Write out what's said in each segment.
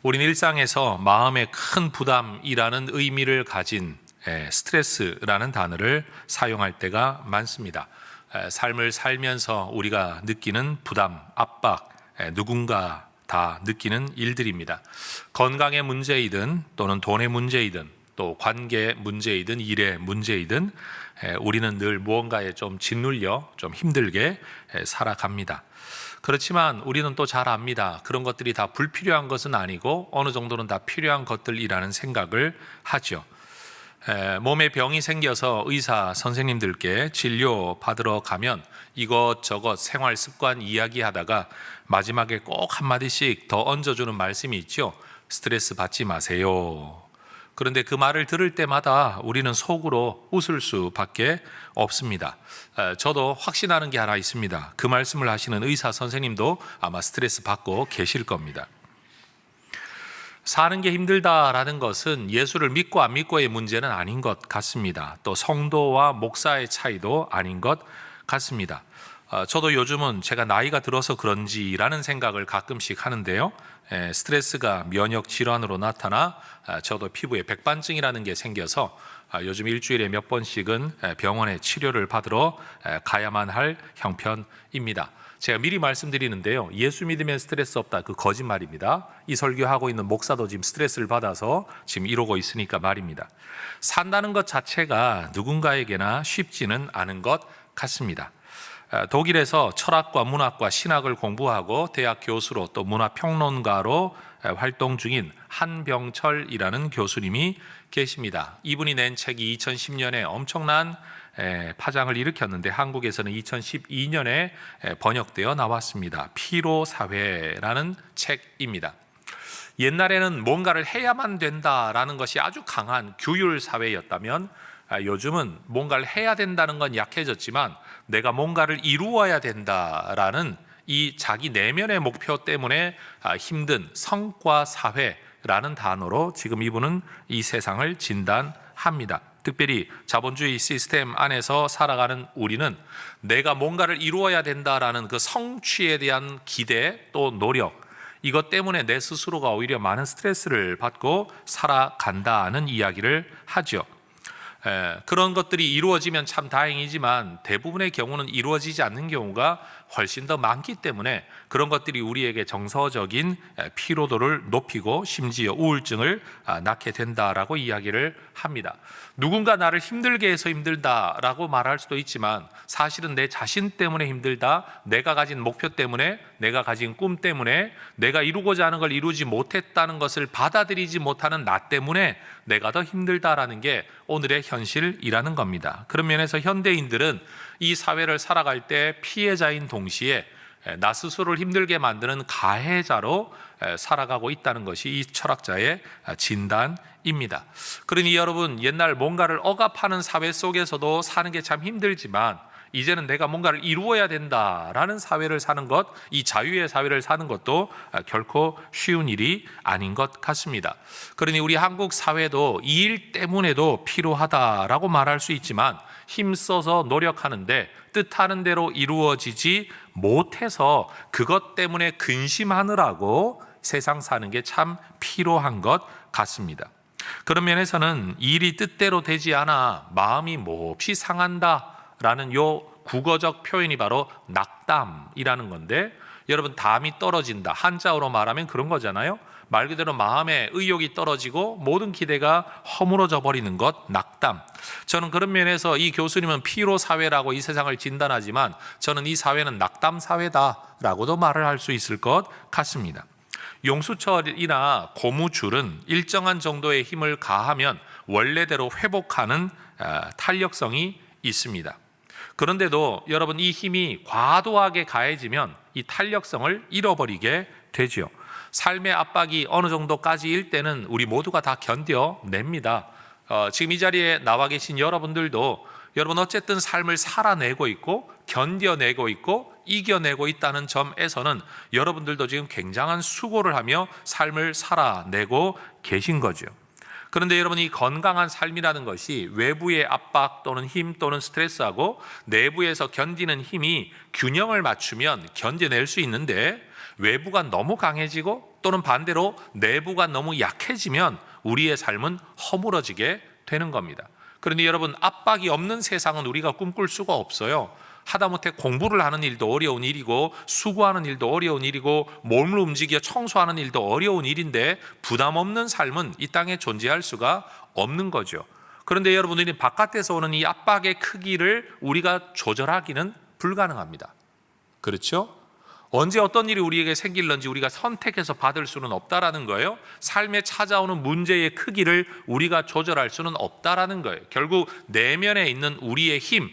우리는 일상에서 마음의 큰 부담이라는 의미를 가진 스트레스라는 단어를 사용할 때가 많습니다. 삶을 살면서 우리가 느끼는 부담, 압박, 누군가 다 느끼는 일들입니다. 건강의 문제이든 또는 돈의 문제이든 또 관계 문제이든 일의 문제이든 우리는 늘 무언가에 좀 짓눌려 좀 힘들게 살아갑니다. 그렇지만 우리는 또 잘 압니다. 그런 것들이 다 불필요한 것은 아니고 어느 정도는 다 필요한 것들이라는 생각을 하죠. 몸에 병이 생겨서 의사 선생님들께 진료 받으러 가면 이것저것 생활 습관 이야기하다가 마지막에 꼭 한마디씩 더 얹어주는 말씀이 있죠. 스트레스 받지 마세요. 그런데 그 말을 들을 때마다 우리는 속으로 웃을 수밖에 없습니다. 저도 확신하는 게 하나 있습니다. 그 말씀을 하시는 의사 선생님도 아마 스트레스 받고 계실 겁니다. 사는 게 힘들다라는 것은 예수를 믿고 안 믿고의 문제는 아닌 것 같습니다. 또 성도와 목사의 차이도 아닌 것 같습니다. 저도 요즘은 제가 나이가 들어서 그런지라는 생각을 가끔씩 하는데요. 스트레스가 면역 질환으로 나타나 저도 피부에 백반증이라는 게 생겨서 요즘 일주일에 몇 번씩은 병원에 치료를 받으러 가야만 할 형편입니다. 제가 미리 말씀드리는데요. 예수 믿으면 스트레스 없다. 그 거짓말입니다. 이 설교하고 있는 목사도 지금 스트레스를 받아서 지금 이러고 있으니까 말입니다. 산다는 것 자체가 누군가에게나 쉽지는 않은 것 같습니다. 독일에서 철학과 문학과 신학을 공부하고 대학 교수로 또 문화평론가로 활동 중인 한병철이라는 교수님이 계십니다. 이분이 낸 책이 2010년에 엄청난 파장을 일으켰는데 한국에서는 2012년에 번역되어 나왔습니다. 피로사회라는 책입니다. 옛날에는 뭔가를 해야만 된다라는 것이 아주 강한 규율사회였다면 요즘은 뭔가를 해야 된다는 건 약해졌지만 내가 뭔가를 이루어야 된다라는 이 자기 내면의 목표 때문에 힘든 성과사회라는 단어로 지금 이분은 이 세상을 진단합니다. 특별히 자본주의 시스템 안에서 살아가는 우리는 내가 뭔가를 이루어야 된다라는 그 성취에 대한 기대 또 노력, 이것 때문에 내 스스로가 오히려 많은 스트레스를 받고 살아간다는 이야기를 하죠. 그런 것들이 이루어지면 참 다행이지만 대부분의 경우는 이루어지지 않는 경우가 훨씬 더 많기 때문에 그런 것들이 우리에게 정서적인 피로도를 높이고 심지어 우울증을 낳게 된다라고 이야기를 합니다. 누군가 나를 힘들게 해서 힘들다라고 말할 수도 있지만 사실은 내 자신 때문에 힘들다, 내가 가진 목표 때문에, 내가 가진 꿈 때문에, 내가 이루고자 하는 걸 이루지 못했다는 것을 받아들이지 못하는 나 때문에 내가 더 힘들다라는 게 오늘의 현실이라는 겁니다. 그런 면에서 현대인들은 이 사회를 살아갈 때 피해자인 동시에 나 스스로를 힘들게 만드는 가해자로 살아가고 있다는 것이 이 철학자의 진단입니다. 그러니 여러분, 옛날 뭔가를 억압하는 사회 속에서도 사는 게 참 힘들지만 이제는 내가 뭔가를 이루어야 된다라는 사회를 사는 것, 이 자유의 사회를 사는 것도 결코 쉬운 일이 아닌 것 같습니다. 그러니 우리 한국 사회도 이 일 때문에도 필요하다라고 말할 수 있지만 힘써서 노력하는데 뜻하는 대로 이루어지지 못해서 그것 때문에 근심하느라고 세상 사는 게 참 필요한 것 같습니다. 그런 면에서는 일이 뜻대로 되지 않아 마음이 몹시 상한다라는 요 국어적 표현이 바로 낙담이라는 건데, 여러분 담이 떨어진다, 한자어로 말하면 그런 거잖아요. 말 그대로 마음의 의욕이 떨어지고 모든 기대가 허물어져 버리는 것, 낙담. 저는 그런 면에서 이 교수님은 피로사회라고 이 세상을 진단하지만 저는 이 사회는 낙담사회다라고도 말을 할 수 있을 것 같습니다. 용수철이나 고무줄은 일정한 정도의 힘을 가하면 원래대로 회복하는 탄력성이 있습니다. 그런데도 여러분, 이 힘이 과도하게 가해지면 이 탄력성을 잃어버리게 되죠. 삶의 압박이 어느 정도까지일 때는 우리 모두가 다 견뎌냅니다. 지금 이 자리에 나와 계신 여러분들도 여러분 어쨌든 삶을 살아내고 있고 견뎌내고 있고 이겨내고 있다는 점에서는 여러분들도 지금 굉장한 수고를 하며 삶을 살아내고 계신 거죠. 그런데 여러분, 이 건강한 삶이라는 것이 외부의 압박 또는 힘 또는 스트레스하고 내부에서 견디는 힘이 균형을 맞추면 견뎌낼 수 있는데, 외부가 너무 강해지고 또는 반대로 내부가 너무 약해지면 우리의 삶은 허물어지게 되는 겁니다. 그런데 여러분, 압박이 없는 세상은 우리가 꿈꿀 수가 없어요. 하다못해 공부를 하는 일도 어려운 일이고, 수고하는 일도 어려운 일이고, 몸을 움직여 청소하는 일도 어려운 일인데 부담 없는 삶은 이 땅에 존재할 수가 없는 거죠. 그런데 여러분들이 바깥에서 오는 이 압박의 크기를 우리가 조절하기는 불가능합니다. 그렇죠? 언제 어떤 일이 우리에게 생길는지 우리가 선택해서 받을 수는 없다라는 거예요. 삶에 찾아오는 문제의 크기를 우리가 조절할 수는 없다라는 거예요. 결국 내면에 있는 우리의 힘,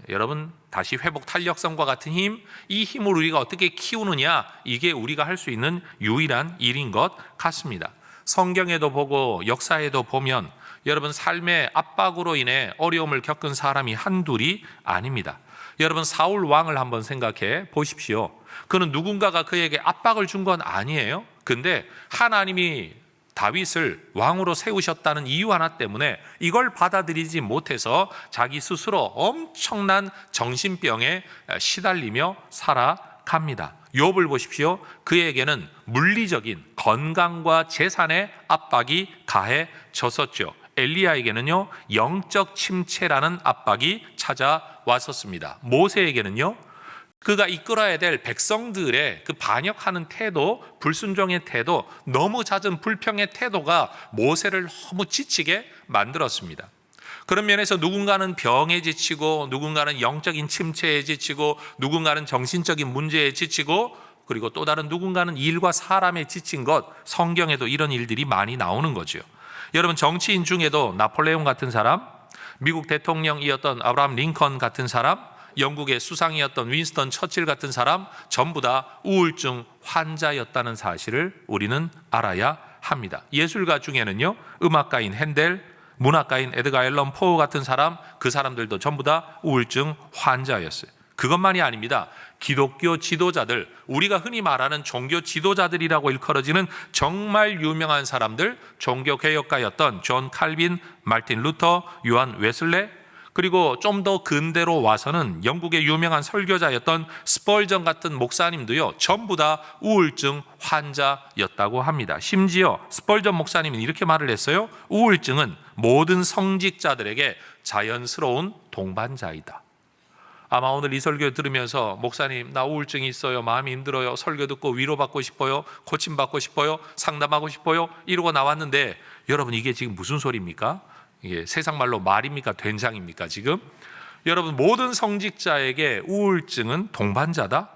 여러분 다시 회복 탄력성과 같은 힘, 이 힘을 우리가 어떻게 키우느냐, 이게 우리가 할 수 있는 유일한 일인 것 같습니다. 성경에도 보고 역사에도 보면 여러분, 삶의 압박으로 인해 어려움을 겪은 사람이 한둘이 아닙니다. 여러분, 사울 왕을 한번 생각해 보십시오. 그는 누군가가 그에게 압박을 준 건 아니에요. 근데 하나님이 다윗을 왕으로 세우셨다는 이유 하나 때문에 이걸 받아들이지 못해서 자기 스스로 엄청난 정신병에 시달리며 살아갑니다. 욥을 보십시오. 그에게는 물리적인 건강과 재산의 압박이 가해졌었죠. 엘리야에게는요, 영적 침체라는 압박이 찾아왔었습니다. 모세에게는요, 그가 이끌어야 될 백성들의 그 반역하는 태도, 불순종의 태도, 너무 잦은 불평의 태도가 모세를 너무 지치게 만들었습니다. 그런 면에서 누군가는 병에 지치고, 누군가는 영적인 침체에 지치고, 누군가는 정신적인 문제에 지치고, 그리고 또 다른 누군가는 일과 사람에 지친 것, 성경에도 이런 일들이 많이 나오는 거죠. 여러분, 정치인 중에도 나폴레옹 같은 사람, 미국 대통령이었던 아브라함 링컨 같은 사람, 영국의 수상이었던 윈스턴 처칠 같은 사람, 전부 다 우울증 환자였다는 사실을 우리는 알아야 합니다. 예술가 중에는요, 음악가인 핸델, 문학가인 에드가 앨런 포 같은 사람, 그 사람들도 전부 다 우울증 환자였어요. 그것만이 아닙니다. 기독교 지도자들, 우리가 흔히 말하는 종교 지도자들이라고 일컬어지는 정말 유명한 사람들, 종교개혁가였던 존 칼빈, 마틴 루터, 요한 웨슬레, 그리고 좀 더 근대로 와서는 영국의 유명한 설교자였던 스펄전 같은 목사님도요, 전부 다 우울증 환자였다고 합니다. 심지어 스펄전 목사님은 이렇게 말을 했어요. 우울증은 모든 성직자들에게 자연스러운 동반자이다. 아마 오늘 이 설교 들으면서, 목사님 나 우울증이 있어요, 마음이 힘들어요, 설교 듣고 위로받고 싶어요, 고침받고 싶어요, 상담하고 싶어요, 이러고 나왔는데, 여러분 이게 지금 무슨 소리입니까? 이게 세상 말로 말입니까? 된장입니까? 지금 여러분, 모든 성직자에게 우울증은 동반자다?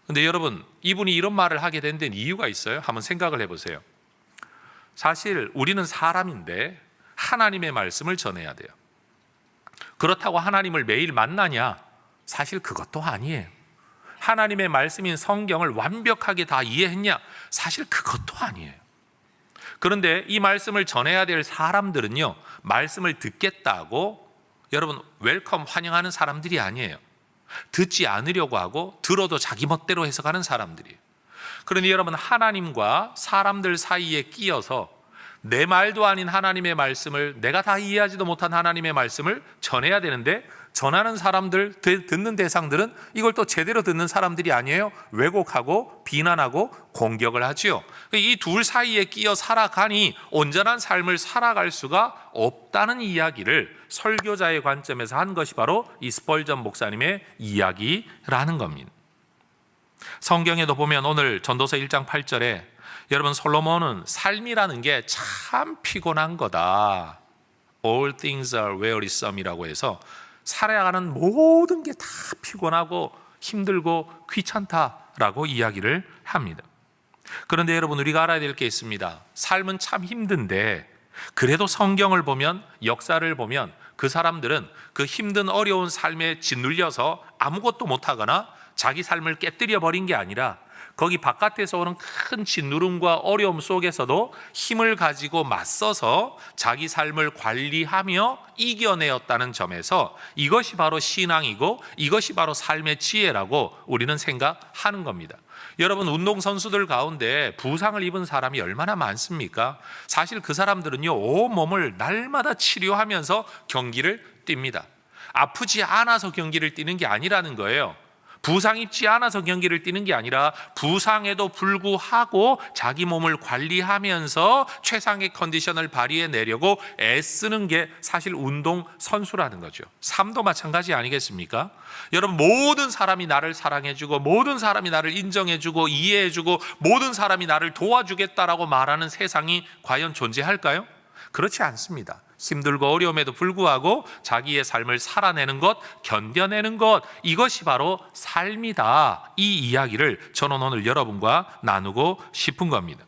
근데 여러분, 이분이 이런 말을 하게 된 데는 이유가 있어요. 한번 생각을 해보세요. 사실 우리는 사람인데 하나님의 말씀을 전해야 돼요. 그렇다고 하나님을 매일 만나냐? 사실 그것도 아니에요. 하나님의 말씀인 성경을 완벽하게 다 이해했냐? 사실 그것도 아니에요. 그런데 이 말씀을 전해야 될 사람들은요, 말씀을 듣겠다고 여러분 웰컴 환영하는 사람들이 아니에요. 듣지 않으려고 하고 들어도 자기 멋대로 해석하는 사람들이에요. 그러니 여러분, 하나님과 사람들 사이에 끼어서 내 말도 아닌 하나님의 말씀을, 내가 다 이해하지도 못한 하나님의 말씀을 전해야 되는데, 전하는 사람들, 듣는 대상들은 이걸 또 제대로 듣는 사람들이 아니에요. 왜곡하고 비난하고 공격을 하지요. 이 둘 사이에 끼어 살아가니 온전한 삶을 살아갈 수가 없다는 이야기를 설교자의 관점에서 한 것이 바로 이 스펄전 목사님의 이야기라는 겁니다. 성경에도 보면 오늘 전도서 1장 8절에 여러분, 솔로몬은 삶이라는 게 참 피곤한 거다. All things are wearisom이라고 해서 살아가는 모든 게 다 피곤하고 힘들고 귀찮다라고 이야기를 합니다. 그런데 여러분, 우리가 알아야 될 게 있습니다. 삶은 참 힘든데 그래도 성경을 보면, 역사를 보면 그 사람들은 그 힘든 어려운 삶에 짓눌려서 아무것도 못하거나 자기 삶을 깨뜨려 버린 게 아니라 거기 바깥에서 오는 큰 짓누름과 어려움 속에서도 힘을 가지고 맞서서 자기 삶을 관리하며 이겨내었다는 점에서 이것이 바로 신앙이고 이것이 바로 삶의 지혜라고 우리는 생각하는 겁니다. 여러분, 운동선수들 가운데 부상을 입은 사람이 얼마나 많습니까? 사실 그 사람들은요, 온몸을 날마다 치료하면서 경기를 뜁니다. 아프지 않아서 경기를 뛰는 게 아니라는 거예요. 부상 입지 않아서 경기를 뛰는 게 아니라 부상에도 불구하고 자기 몸을 관리하면서 최상의 컨디션을 발휘해내려고 애쓰는 게 사실 운동 선수라는 거죠. 삶도 마찬가지 아니겠습니까? 여러분, 모든 사람이 나를 사랑해주고 모든 사람이 나를 인정해주고 이해해주고 모든 사람이 나를 도와주겠다라고 말하는 세상이 과연 존재할까요? 그렇지 않습니다. 힘들고 어려움에도 불구하고 자기의 삶을 살아내는 것, 견뎌내는 것, 이것이 바로 삶이다. 이 이야기를 저는 오늘 여러분과 나누고 싶은 겁니다.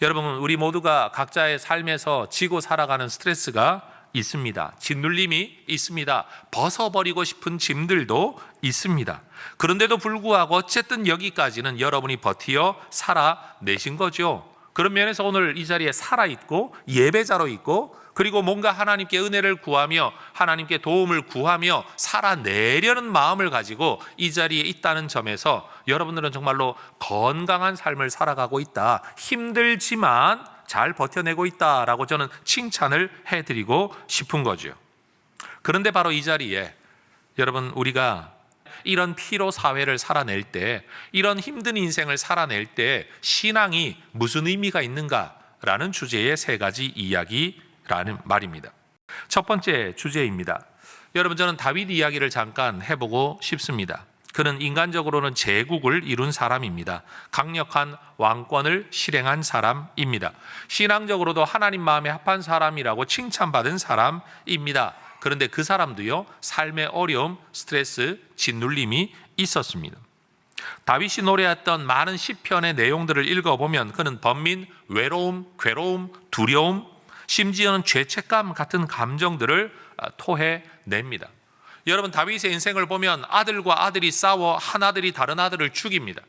여러분, 우리 모두가 각자의 삶에서 지고 살아가는 스트레스가 있습니다. 짓눌림이 있습니다. 벗어버리고 싶은 짐들도 있습니다. 그런데도 불구하고 어쨌든 여기까지는 여러분이 버티어 살아내신 거죠. 그런 면에서 오늘 이 자리에 살아있고 예배자로 있고 그리고 뭔가 하나님께 은혜를 구하며 하나님께 도움을 구하며 살아내려는 마음을 가지고 이 자리에 있다는 점에서 여러분들은 정말로 건강한 삶을 살아가고 있다. 힘들지만 잘 버텨내고 있다라고 저는 칭찬을 해드리고 싶은 거죠. 그런데 바로 이 자리에 여러분, 우리가 이런 피로 사회를 살아낼 때, 이런 힘든 인생을 살아낼 때 신앙이 무슨 의미가 있는가라는 주제의 세 가지 이야기라는 말입니다. 첫 번째 주제입니다. 여러분, 저는 다윗 이야기를 잠깐 해보고 싶습니다. 그는 인간적으로는 제국을 이룬 사람입니다. 강력한 왕권을 실행한 사람입니다. 신앙적으로도 하나님 마음에 합한 사람이라고 칭찬받은 사람입니다. 그런데 그 사람도요, 삶의 어려움, 스트레스, 짓눌림이 있었습니다. 다윗이 노래했던 많은 시편의 내용들을 읽어보면 그는 번민, 외로움, 괴로움, 두려움, 심지어는 죄책감 같은 감정들을 토해냅니다. 여러분, 다윗의 인생을 보면 아들과 아들이 싸워 한 아들이 다른 아들을 죽입니다.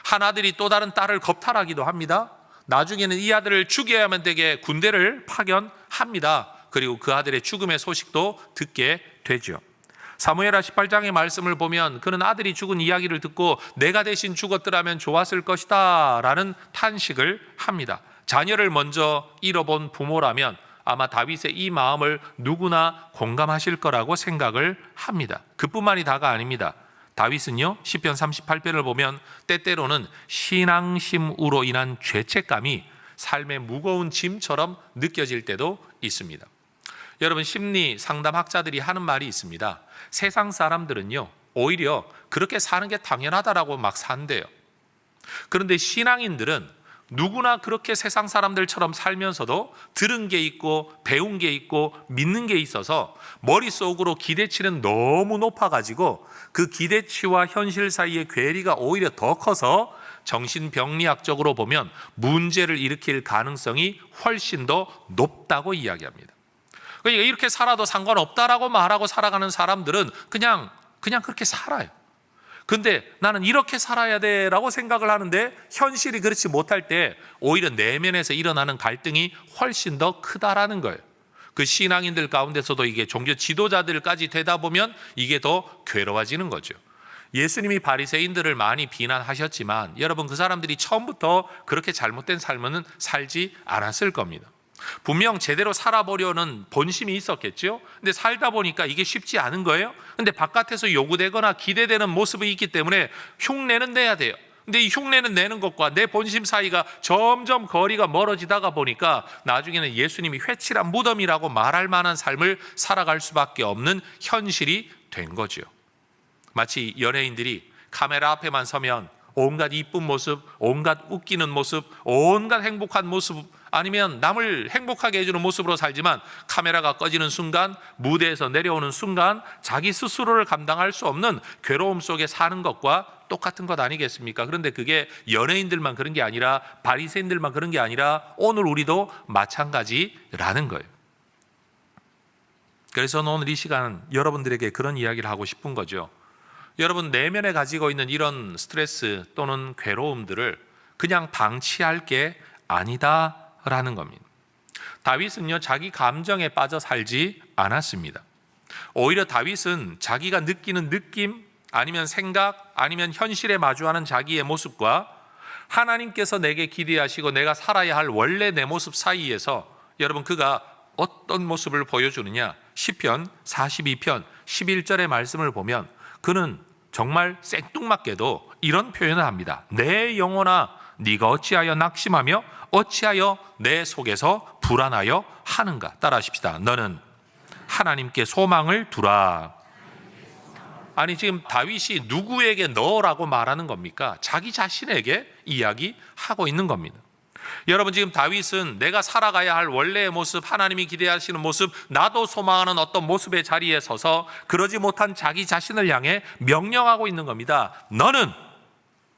한 아들이 또 다른 딸을 겁탈하기도 합니다. 나중에는 이 아들을 죽여야만 되게 군대를 파견합니다. 그리고 그 아들의 죽음의 소식도 듣게 되죠. 사무엘하 18장의 말씀을 보면 그는 아들이 죽은 이야기를 듣고 내가 대신 죽었더라면 좋았을 것이다 라는 탄식을 합니다. 자녀를 먼저 잃어본 부모라면 아마 다윗의 이 마음을 누구나 공감하실 거라고 생각을 합니다. 그뿐만이 다가 아닙니다. 다윗은요, 시편 38편을 보면 때때로는 신앙심으로 인한 죄책감이 삶의 무거운 짐처럼 느껴질 때도 있습니다. 여러분, 심리 상담학자들이 하는 말이 있습니다. 세상 사람들은요, 오히려 그렇게 사는 게 당연하다라고 막 산대요. 그런데 신앙인들은 누구나 그렇게 세상 사람들처럼 살면서도 들은 게 있고 배운 게 있고 믿는 게 있어서 머릿속으로 기대치는 너무 높아가지고 그 기대치와 현실 사이의 괴리가 오히려 더 커서 정신병리학적으로 보면 문제를 일으킬 가능성이 훨씬 더 높다고 이야기합니다. 그러니까 이렇게 살아도 상관없다라고 말하고 살아가는 사람들은 그냥 그렇게 살아요. 근데 나는 이렇게 살아야 돼라고 생각을 하는데 현실이 그렇지 못할 때 오히려 내면에서 일어나는 갈등이 훨씬 더 크다라는 거예요. 그 신앙인들 가운데서도 이게 종교 지도자들까지 되다 보면 이게 더 괴로워지는 거죠. 예수님이 바리새인들을 많이 비난하셨지만 여러분, 그 사람들이 처음부터 그렇게 잘못된 삶은 살지 않았을 겁니다. 분명 제대로 살아보려는 본심이 있었겠죠. 근데 살다 보니까 이게 쉽지 않은 거예요. 근데 바깥에서 요구되거나 기대되는 모습이 있기 때문에 흉내는 내야 돼요. 근데 이 흉내는 내는 것과 내 본심 사이가 점점 거리가 멀어지다가 보니까 나중에는 예수님이 회칠한 무덤이라고 말할 만한 삶을 살아갈 수밖에 없는 현실이 된 거죠. 마치 연예인들이 카메라 앞에만 서면 온갖 이쁜 모습, 온갖 웃기는 모습, 온갖 행복한 모습, 아니면 남을 행복하게 해주는 모습으로 살지만 카메라가 꺼지는 순간, 무대에서 내려오는 순간 자기 스스로를 감당할 수 없는 괴로움 속에 사는 것과 똑같은 것 아니겠습니까? 그런데 그게 연예인들만 그런 게 아니라 바리새인들만 그런 게 아니라 오늘 우리도 마찬가지라는 거예요. 그래서 저는 오늘 이 시간 여러분들에게 그런 이야기를 하고 싶은 거죠. 여러분, 내면에 가지고 있는 이런 스트레스 또는 괴로움들을 그냥 방치할 게 아니다라는 겁니다. 다윗은요, 자기 감정에 빠져 살지 않았습니다. 오히려 다윗은 자기가 느끼는 느낌, 아니면 생각, 아니면 현실에 마주하는 자기의 모습과 하나님께서 내게 기대하시고 내가 살아야 할 원래 내 모습 사이에서 여러분, 그가 어떤 모습을 보여주느냐, 시편 42편 11절의 말씀을 보면 그는 정말 생뚱맞게도 이런 표현을 합니다. 내 영혼아 네가 어찌하여 낙심하며 어찌하여 내 속에서 불안하여 하는가. 따라하십시다. 너는 하나님께 소망을 두라. 아니 지금 다윗이 누구에게 너라고 말하는 겁니까? 자기 자신에게 이야기하고 있는 겁니다. 여러분 지금 다윗은 내가 살아가야 할 원래의 모습, 하나님이 기대하시는 모습, 나도 소망하는 어떤 모습의 자리에 서서 그러지 못한 자기 자신을 향해 명령하고 있는 겁니다. 너는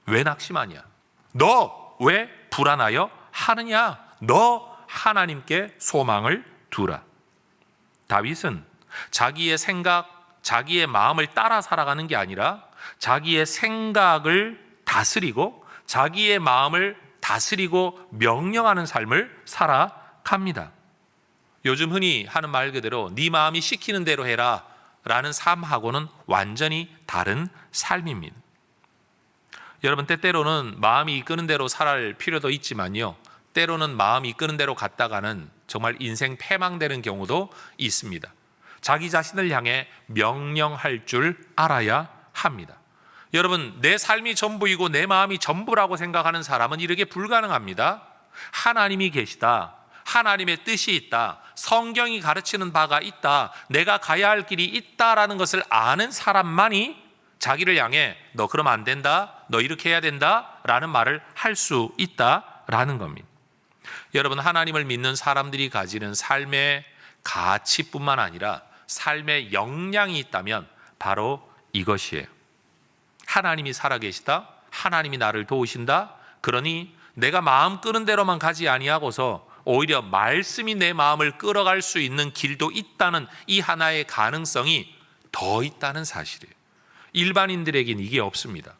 왜 낙심하냐? 너 왜 불안하여 하느냐? 너 하나님께 소망을 두라. 다윗은 자기의 생각, 자기의 마음을 따라 살아가는 게 아니라 자기의 생각을 다스리고 자기의 마음을 다스리고 명령하는 삶을 살아갑니다. 요즘 흔히 하는 말 그대로 네 마음이 시키는 대로 해라 라는 삶하고는 완전히 다른 삶입니다. 여러분 때때로는 마음이 이끄는 대로 살아갈 필요도 있지만요, 때로는 마음이 이끄는 대로 갔다가는 정말 인생 패망되는 경우도 있습니다. 자기 자신을 향해 명령할 줄 알아야 합니다. 여러분 내 삶이 전부이고 내 마음이 전부라고 생각하는 사람은 이렇게 불가능합니다. 하나님이 계시다, 하나님의 뜻이 있다, 성경이 가르치는 바가 있다, 내가 가야 할 길이 있다라는 것을 아는 사람만이 자기를 향해 너 그러면 안 된다, 너 이렇게 해야 된다 라는 말을 할 수 있다라는 겁니다. 여러분 하나님을 믿는 사람들이 가지는 삶의 가치뿐만 아니라 삶의 역량이 있다면 바로 이것이에요. 하나님이 살아계시다, 하나님이 나를 도우신다, 그러니 내가 마음 끄는 대로만 가지 아니하고서 오히려 말씀이 내 마음을 끌어갈 수 있는 길도 있다는 이 하나의 가능성이 더 있다는 사실이에요. 일반인들에겐 이게 없습니다.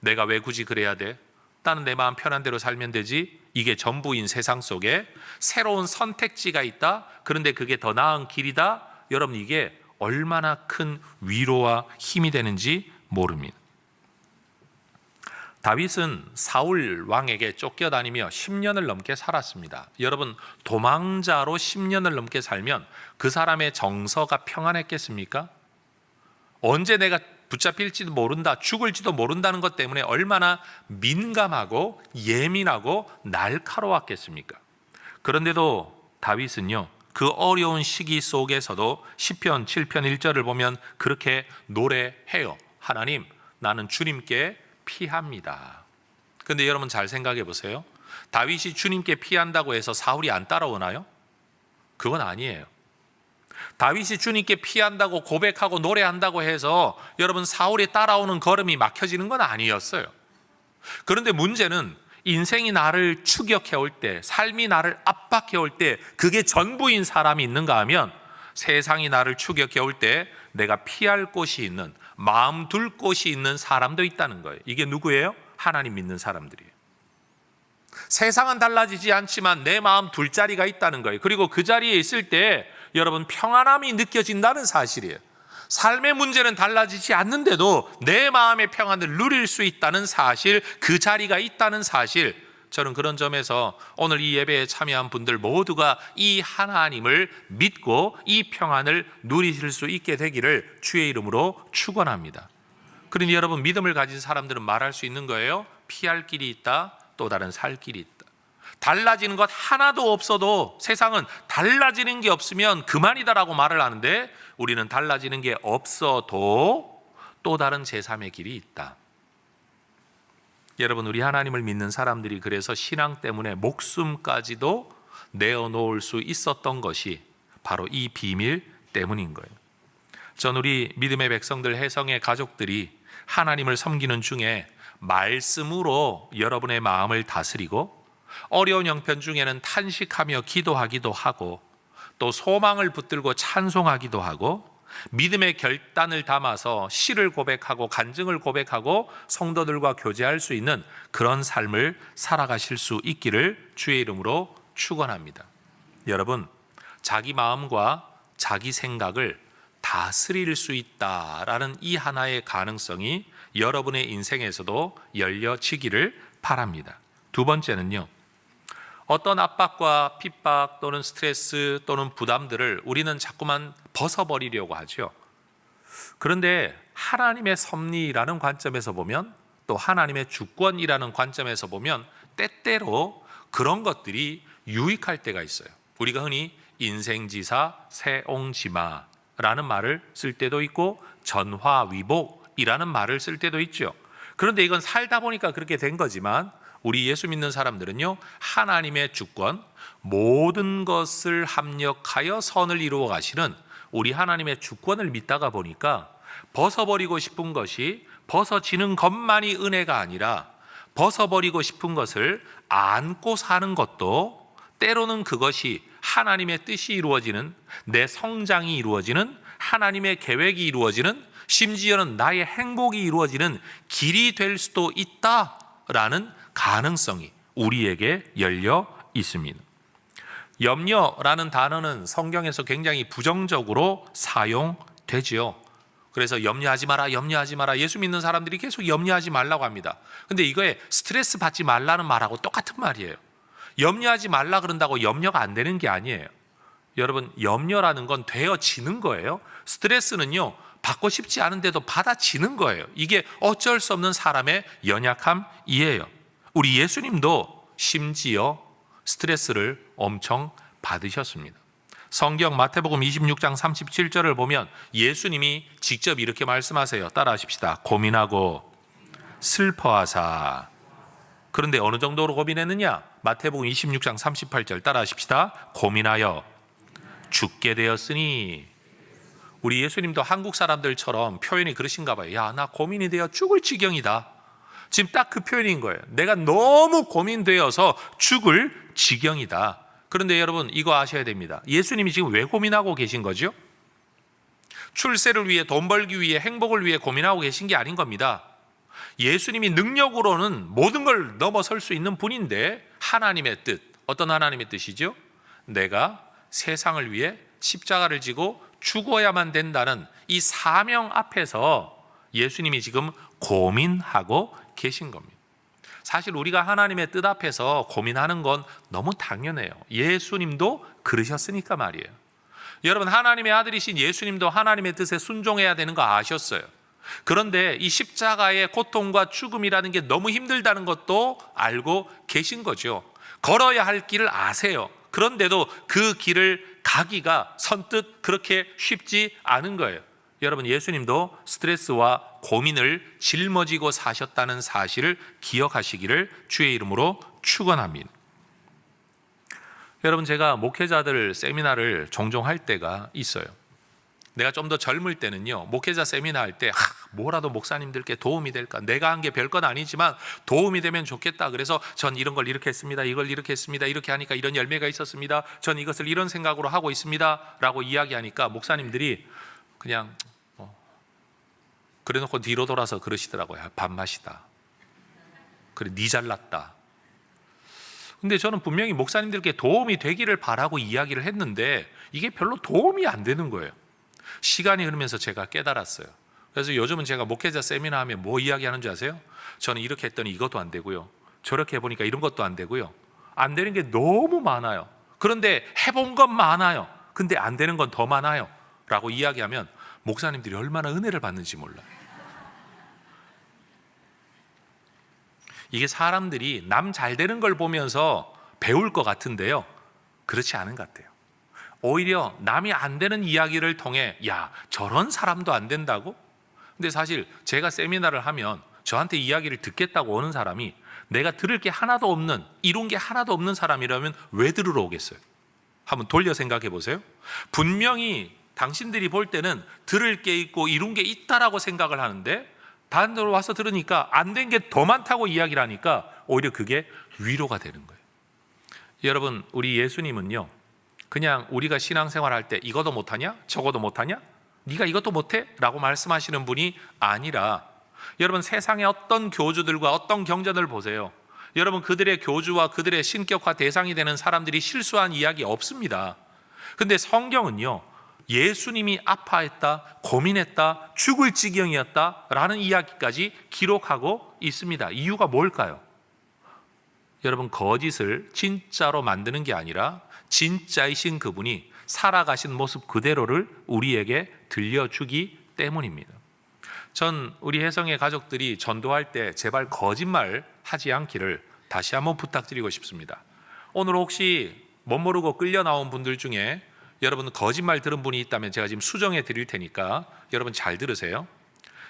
내가 왜 굳이 그래야 돼? 나는 내 마음 편한 대로 살면 되지. 이게 전부인 세상 속에 새로운 선택지가 있다, 그런데 그게 더 나은 길이다. 여러분 이게 얼마나 큰 위로와 힘이 되는지 모릅니다. 다윗은 사울 왕에게 쫓겨다니며 10년을 넘게 살았습니다. 여러분 도망자로 10년을 넘게 살면 그 사람의 정서가 평안했겠습니까? 언제 내가 붙잡힐지도 모른다, 죽을지도 모른다는 것 때문에 얼마나 민감하고 예민하고 날카로웠겠습니까? 그런데도 다윗은요, 그 어려운 시기 속에서도 시편 7편 1절을 보면 그렇게 노래해요. 하나님, 나는 주님께 피합니다. 그런데 여러분 잘 생각해 보세요. 다윗이 주님께 피한다고 해서 사울이 안 따라오나요? 그건 아니에요. 다윗이 주님께 피한다고 고백하고 노래한다고 해서 여러분 사울이 따라오는 걸음이 막혀지는 건 아니었어요. 그런데 문제는 인생이 나를 추격해 올 때, 삶이 나를 압박해 올 때 그게 전부인 사람이 있는가 하면 세상이 나를 추격해 올 때 내가 피할 곳이 있는, 마음 둘 곳이 있는 사람도 있다는 거예요. 이게 누구예요? 하나님 믿는 사람들이에요. 세상은 달라지지 않지만 내 마음 둘 자리가 있다는 거예요. 그리고 그 자리에 있을 때 여러분 평안함이 느껴진다는 사실이에요. 삶의 문제는 달라지지 않는데도 내 마음의 평안을 누릴 수 있다는 사실, 그 자리가 있다는 사실, 저는 그런 점에서 오늘 이 예배에 참여한 분들 모두가 이 하나님을 믿고 이 평안을 누리실 수 있게 되기를 주의 이름으로 축원합니다. 그러니 여러분 믿음을 가진 사람들은 말할 수 있는 거예요. 피할 길이 있다, 또 다른 살 길이 있다. 달라지는 것 하나도 없어도, 세상은 달라지는 게 없으면 그만이다라고 말을 하는데 우리는 달라지는 게 없어도 또 다른 제3의 길이 있다. 여러분 우리 하나님을 믿는 사람들이 그래서 신앙 때문에 목숨까지도 내어놓을 수 있었던 것이 바로 이 비밀 때문인 거예요. 전 우리 믿음의 백성들, 혜성의 가족들이 하나님을 섬기는 중에 말씀으로 여러분의 마음을 다스리고 어려운 형편 중에는 탄식하며 기도하기도 하고 또 소망을 붙들고 찬송하기도 하고 믿음의 결단을 담아서 시를 고백하고 간증을 고백하고 성도들과 교제할 수 있는 그런 삶을 살아가실 수 있기를 주의 이름으로 축원합니다. 여러분 자기 마음과 자기 생각을 다스릴 수 있다라는 이 하나의 가능성이 여러분의 인생에서도 열려지기를 바랍니다. 두 번째는요, 어떤 압박과 핍박 또는 스트레스 또는 부담들을 우리는 자꾸만 벗어버리려고 하죠. 그런데 하나님의 섭리라는 관점에서 보면, 또 하나님의 주권이라는 관점에서 보면 때때로 그런 것들이 유익할 때가 있어요. 우리가 흔히 인생지사 세옹지마라는 말을 쓸 때도 있고 전화위복이라는 말을 쓸 때도 있죠. 그런데 이건 살다 보니까 그렇게 된 거지만, 우리 예수 믿는 사람들은요, 하나님의 주권, 모든 것을 합력하여 선을 이루어 가시는 우리 하나님의 주권을 믿다가 보니까 벗어버리고 싶은 것이 벗어지는 것만이 은혜가 아니라, 벗어버리고 싶은 것을 안고 사는 것도 때로는 그것이 하나님의 뜻이 이루어지는, 내 성장이 이루어지는, 하나님의 계획이 이루어지는, 심지어는 나의 행복이 이루어지는 길이 될 수도 있다라는 가능성이 우리에게 열려 있습니다. 염려라는 단어는 성경에서 굉장히 부정적으로 사용되지요. 그래서 염려하지 마라, 염려하지 마라. 예수 믿는 사람들이 계속 염려하지 말라고 합니다. 근데 이거에 스트레스 받지 말라는 말하고 똑같은 말이에요. 염려하지 말라 그런다고 염려가 안 되는 게 아니에요. 여러분, 염려라는 건 되어지는 거예요. 스트레스는요, 받고 싶지 않은데도 받아지는 거예요. 이게 어쩔 수 없는 사람의 연약함이에요. 우리 예수님도 심지어 스트레스를 엄청 받으셨습니다. 성경 마태복음 26장 37절을 보면 예수님이 직접 이렇게 말씀하세요. 따라하십시다. 고민하고 슬퍼하사. 그런데 어느 정도로 고민했느냐? 마태복음 26장 38절 따라하십시다. 고민하여 죽게 되었으니. 우리 예수님도 한국 사람들처럼 표현이 그러신가 봐요. 야, 나 고민이 되어 죽을 지경이다. 지금 딱 그 표현인 거예요. 내가 너무 고민되어서 죽을 지경이다. 그런데 여러분, 이거 아셔야 됩니다. 예수님이 지금 왜 고민하고 계신 거죠? 출세를 위해, 돈 벌기 위해, 행복을 위해 고민하고 계신 게 아닌 겁니다. 예수님이 능력으로는 모든 걸 넘어설 수 있는 분인데, 하나님의 뜻, 어떤 하나님의 뜻이죠? 내가 세상을 위해 십자가를 지고 죽어야만 된다는 이 사명 앞에서 예수님이 지금 고민하고 계신 겁니다. 사실 우리가 하나님의 뜻 앞에서 고민하는 건 너무 당연해요. 예수님도 그러셨으니까 말이에요. 여러분, 하나님의 아들이신 예수님도 하나님의 뜻에 순종해야 되는 거 아셨어요. 그런데 이 십자가의 고통과 죽음이라는 게 너무 힘들다는 것도 알고 계신 거죠. 걸어야 할 길을 아세요. 그런데도 그 길을 가기가 선뜻 그렇게 쉽지 않은 거예요. 여러분, 예수님도 스트레스와 고민을 짊어지고 사셨다는 사실을 기억하시기를 주의 이름으로 축원합니다. 여러분, 제가 목회자들 세미나를 종종 할 때가 있어요. 내가 좀 더 젊을 때는요, 목회자 세미나 할 때 뭐라도 목사님들께 도움이 될까, 내가 한 게 별건 아니지만 도움이 되면 좋겠다. 그래서 전 이런 걸 이렇게 했습니다, 이걸 이렇게 했습니다, 이렇게 하니까 이런 열매가 있었습니다, 전 이것을 이런 생각으로 하고 있습니다 라고 이야기하니까 목사님들이 그냥 그래놓고 뒤로 돌아서 그러시더라고요. 밥맛이다. 그래, 니 잘났다. 근데 저는 분명히 목사님들께 도움이 되기를 바라고 이야기를 했는데 이게 별로 도움이 안 되는 거예요. 시간이 흐르면서 제가 깨달았어요. 그래서 요즘은 제가 목회자 세미나 하면 뭐 이야기하는 줄 아세요? 저는 이렇게 했더니 이것도 안 되고요, 저렇게 해보니까 이런 것도 안 되고요, 안 되는 게 너무 많아요. 그런데 해본 건 많아요. 근데 안 되는 건 더 많아요 라고 이야기하면 목사님들이 얼마나 은혜를 받는지 몰라요. 이게 사람들이 남 잘 되는 걸 보면서 배울 것 같은데요, 그렇지 않은 것 같아요. 오히려 남이 안 되는 이야기를 통해 야, 저런 사람도 안 된다고? 근데 사실 제가 세미나를 하면 저한테 이야기를 듣겠다고 오는 사람이 내가 들을 게 하나도 없는, 이룬 게 하나도 없는 사람이라면 왜 들으러 오겠어요? 한번 돌려 생각해 보세요. 분명히 당신들이 볼 때는 들을 게 있고 이룬 게 있다라고 생각을 하는데 반대로 와서 들으니까 안 된 게 더 많다고 이야기를 하니까 오히려 그게 위로가 되는 거예요. 여러분, 우리 예수님은요, 그냥 우리가 신앙생활 할 때 이것도 못하냐? 저것도 못하냐? 네가 이것도 못해? 라고 말씀하시는 분이 아니라, 여러분, 세상의 어떤 교주들과 어떤 경전을 보세요. 여러분, 그들의 교주와 그들의 신격화 대상이 되는 사람들이 실수한 이야기 없습니다. 근데 성경은요, 예수님이 아파했다, 고민했다, 죽을 지경이었다 라는 이야기까지 기록하고 있습니다. 이유가 뭘까요? 여러분, 거짓을 진짜로 만드는 게 아니라 진짜이신 그분이 살아가신 모습 그대로를 우리에게 들려주기 때문입니다. 전 우리 혜성의 가족들이 전도할 때 제발 거짓말 하지 않기를 다시 한번 부탁드리고 싶습니다. 오늘 혹시 못 모르고 끌려 나온 분들 중에 여러분 거짓말 들은 분이 있다면 제가 지금 수정해 드릴 테니까 여러분 잘 들으세요.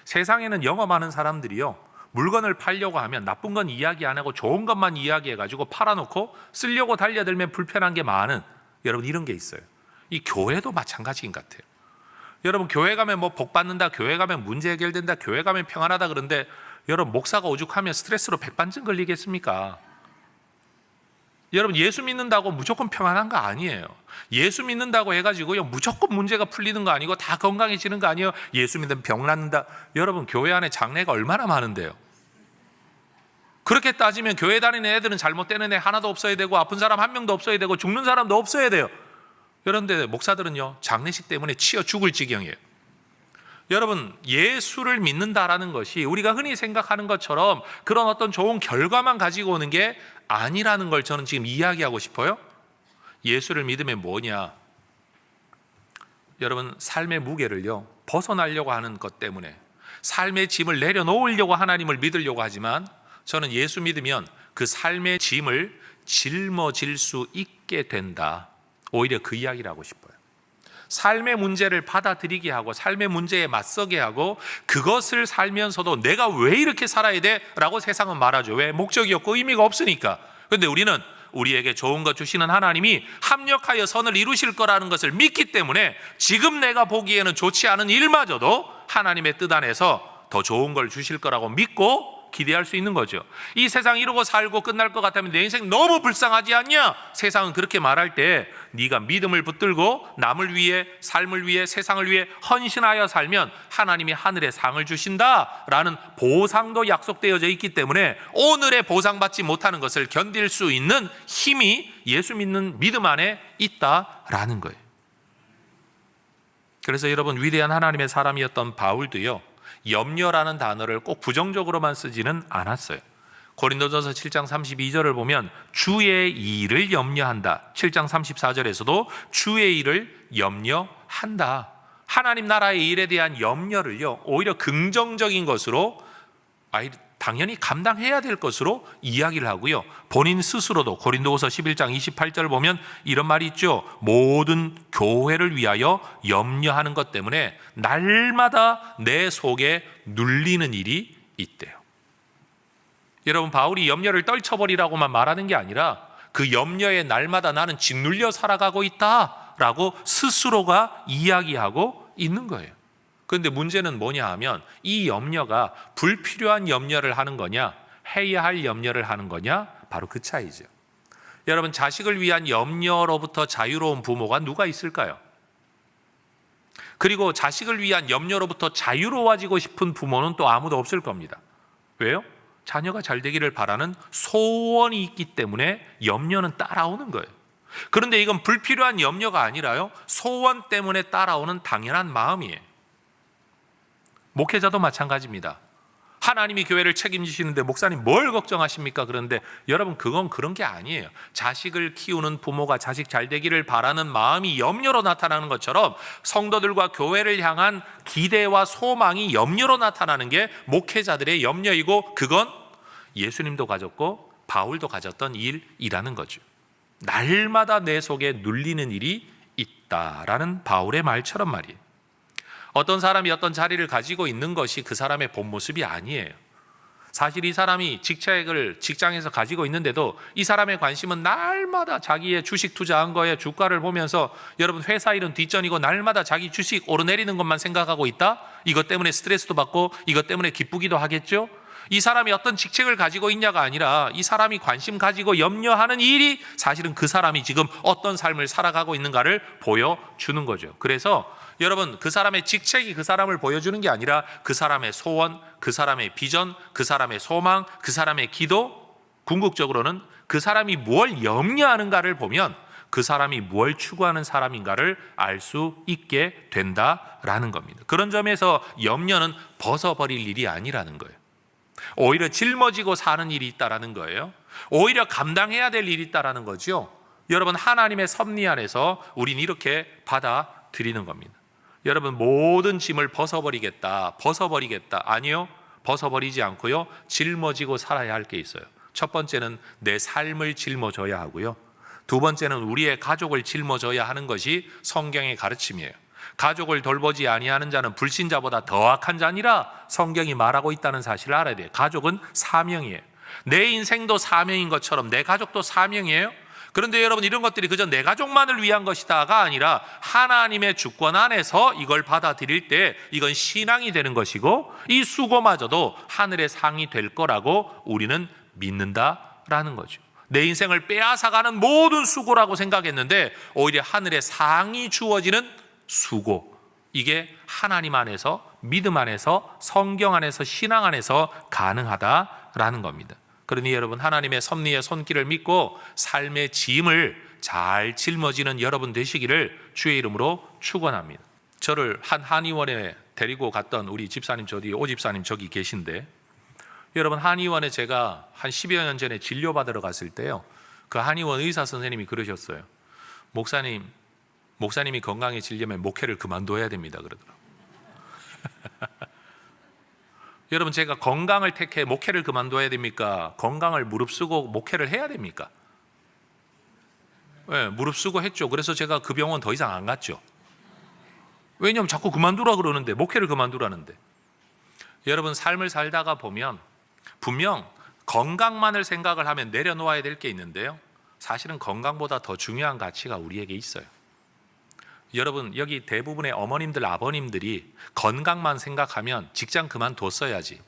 세상에는 영업하는 사람들이요, 물건을 팔려고 하면 나쁜 건 이야기 안 하고 좋은 것만 이야기해가지고 팔아놓고 쓰려고 달려들면 불편한 게 많은, 여러분 이런 게 있어요. 이 교회도 마찬가지인 것 같아요. 여러분 교회 가면 뭐 복 받는다, 교회 가면 문제 해결된다, 교회 가면 평안하다 그런데 여러분 목사가 오죽하면 스트레스로 백반증 걸리겠습니까? 여러분 예수 믿는다고 무조건 평안한 거 아니에요. 예수 믿는다고 해가지고요 무조건 문제가 풀리는 거 아니고 다 건강해지는 거 아니에요. 예수 믿으면 병 낫는다. 여러분 교회 안에 장례가 얼마나 많은데요. 그렇게 따지면 교회 다니는 애들은 잘못되는 애 하나도 없어야 되고 아픈 사람 한 명도 없어야 되고 죽는 사람도 없어야 돼요. 그런데 목사들은요 장례식 때문에 치여 죽을 지경이에요. 여러분 예수를 믿는다라는 것이 우리가 흔히 생각하는 것처럼 그런 어떤 좋은 결과만 가지고 오는 게 아니라는 걸 저는 지금 이야기하고 싶어요. 예수를 믿으면 뭐냐? 여러분 삶의 무게를요 벗어나려고 하는 것 때문에 삶의 짐을 내려놓으려고 하나님을 믿으려고 하지만 저는 예수 믿으면 그 삶의 짐을 짊어질 수 있게 된다. 오히려 그 이야기를 하고 싶어요. 삶의 문제를 받아들이게 하고 삶의 문제에 맞서게 하고 그것을 살면서도 내가 왜 이렇게 살아야 돼? 라고 세상은 말하죠. 왜? 목적이 없고 의미가 없으니까. 그런데 우리는 우리에게 좋은 것 주시는 하나님이 합력하여 선을 이루실 거라는 것을 믿기 때문에 지금 내가 보기에는 좋지 않은 일마저도 하나님의 뜻 안에서 더 좋은 걸 주실 거라고 믿고 기대할 수 있는 거죠. 이 세상 이러고 살고 끝날 것 같다면 내 인생 너무 불쌍하지 않냐? 세상은 그렇게 말할 때 네가 믿음을 붙들고 남을 위해, 삶을 위해, 세상을 위해 헌신하여 살면 하나님이 하늘에 상을 주신다라는 보상도 약속되어져 있기 때문에 오늘의 보상받지 못하는 것을 견딜 수 있는 힘이 예수 믿는 믿음 안에 있다라는 거예요. 그래서 여러분 위대한 하나님의 사람이었던 바울도요 염려라는 단어를 꼭 부정적으로만 쓰지는 않았어요. 고린도전서 7장 32절을 보면 주의 일을 염려한다. 7장 34절에서도 주의 일을 염려한다. 하나님 나라의 일에 대한 염려를요 오히려 긍정적인 것으로 당연히 감당해야 될 것으로 이야기를 하고요. 본인 스스로도 고린도후서 11장 28절을 보면 이런 말이 있죠. 모든 교회를 위하여 염려하는 것 때문에 날마다 내 속에 눌리는 일이 있대요. 여러분 바울이 염려를 떨쳐버리라고만 말하는 게 아니라 그 염려에 날마다 나는 짓눌려 살아가고 있다라고 스스로가 이야기하고 있는 거예요. 그런데 문제는 뭐냐 하면 이 염려가 불필요한 염려를 하는 거냐 해야 할 염려를 하는 거냐, 바로 그 차이죠. 여러분 자식을 위한 염려로부터 자유로운 부모가 누가 있을까요? 그리고 자식을 위한 염려로부터 자유로워지고 싶은 부모는 또 아무도 없을 겁니다. 왜요? 자녀가 잘 되기를 바라는 소원이 있기 때문에 염려는 따라오는 거예요. 그런데 이건 불필요한 염려가 아니라요 소원 때문에 따라오는 당연한 마음이에요. 목회자도 마찬가지입니다. 하나님이 교회를 책임지시는데 목사님 뭘 걱정하십니까? 그런데 여러분 그건 그런 게 아니에요. 자식을 키우는 부모가 자식 잘 되기를 바라는 마음이 염려로 나타나는 것처럼 성도들과 교회를 향한 기대와 소망이 염려로 나타나는 게 목회자들의 염려이고 그건 예수님도 가졌고 바울도 가졌던 일이라는 거죠. 날마다 내 속에 눌리는 일이 있다라는 바울의 말처럼 말이에요. 어떤 사람이 어떤 자리를 가지고 있는 것이 그 사람의 본 모습이 아니에요. 사실 이 사람이 직책을 직장에서 가지고 있는데도 이 사람의 관심은 날마다 자기의 주식 투자한 거에 주가를 보면서 여러분 회사 일은 뒷전이고 날마다 자기 주식 오르내리는 것만 생각하고 있다? 이것 때문에 스트레스도 받고 이것 때문에 기쁘기도 하겠죠? 이 사람이 어떤 직책을 가지고 있냐가 아니라 이 사람이 관심 가지고 염려하는 일이 사실은 그 사람이 지금 어떤 삶을 살아가고 있는가를 보여주는 거죠. 그래서 여러분 그 사람의 직책이 그 사람을 보여주는 게 아니라 그 사람의 소원, 그 사람의 비전, 그 사람의 소망, 그 사람의 기도, 궁극적으로는 그 사람이 뭘 염려하는가를 보면 그 사람이 뭘 추구하는 사람인가를 알 수 있게 된다라는 겁니다. 그런 점에서 염려는 벗어버릴 일이 아니라는 거예요. 오히려 짊어지고 사는 일이 있다라는 거예요. 오히려 감당해야 될 일이 있다라는 거죠. 여러분 하나님의 섭리 안에서 우린 이렇게 받아들이는 겁니다. 여러분, 모든 짐을 벗어버리겠다. 아니요, 벗어버리지 않고요, 짊어지고 살아야 할 게 있어요. 첫 번째는 내 삶을 짊어져야 하고요, 두 번째는 우리의 가족을 짊어져야 하는 것이 성경의 가르침이에요. 가족을 돌보지 아니하는 자는 불신자보다 더 악한 자니라 성경이 말하고 있다는 사실을 알아야 돼요. 가족은 사명이에요. 내 인생도 사명인 것처럼 내 가족도 사명이에요. 그런데 여러분, 이런 것들이 그저 내 가족만을 위한 것이다가 아니라 하나님의 주권 안에서 이걸 받아들일 때 이건 신앙이 되는 것이고, 이 수고마저도 하늘의 상이 될 거라고 우리는 믿는다라는 거죠. 내 인생을 빼앗아가는 모든 수고라고 생각했는데 오히려 하늘의 상이 주어지는 수고, 이게 하나님 안에서, 믿음 안에서, 성경 안에서, 신앙 안에서 가능하다라는 겁니다. 그러니 여러분, 하나님의 섭리의 손길을 믿고 삶의 짐을 잘 짊어지는 여러분 되시기를 주의 이름으로 축원합니다. 저를 한 한의원에 데리고 갔던 우리 집사님, 오 집사님 저기 계신데, 여러분, 한의원에 제가 한 10여 년 전에 진료받으러 갔을 때요, 그 한의원 의사 선생님이 그러셨어요. 목사님이 건강해지려면 목회를 그만둬야 됩니다, 그러더라고요. 여러분, 제가 건강을 택해 목회를 그만둬야 됩니까? 건강을 무릅쓰고 목회를 해야 됩니까? 네, 무릅쓰고 했죠. 그래서 제가 그 병원 더 이상 안 갔죠. 왜냐하면 자꾸 그만두라 그러는데, 목회를 그만두라는데. 여러분, 삶을 살다가 보면 분명 건강만을 생각을 하면 내려놓아야 될 게 있는데요, 사실은 건강보다 더 중요한 가치가 우리에게 있어요. 여러분, 여기 대부분의 어머님들, 아버님들이 건강만 생각하면 직장 그만뒀어야지,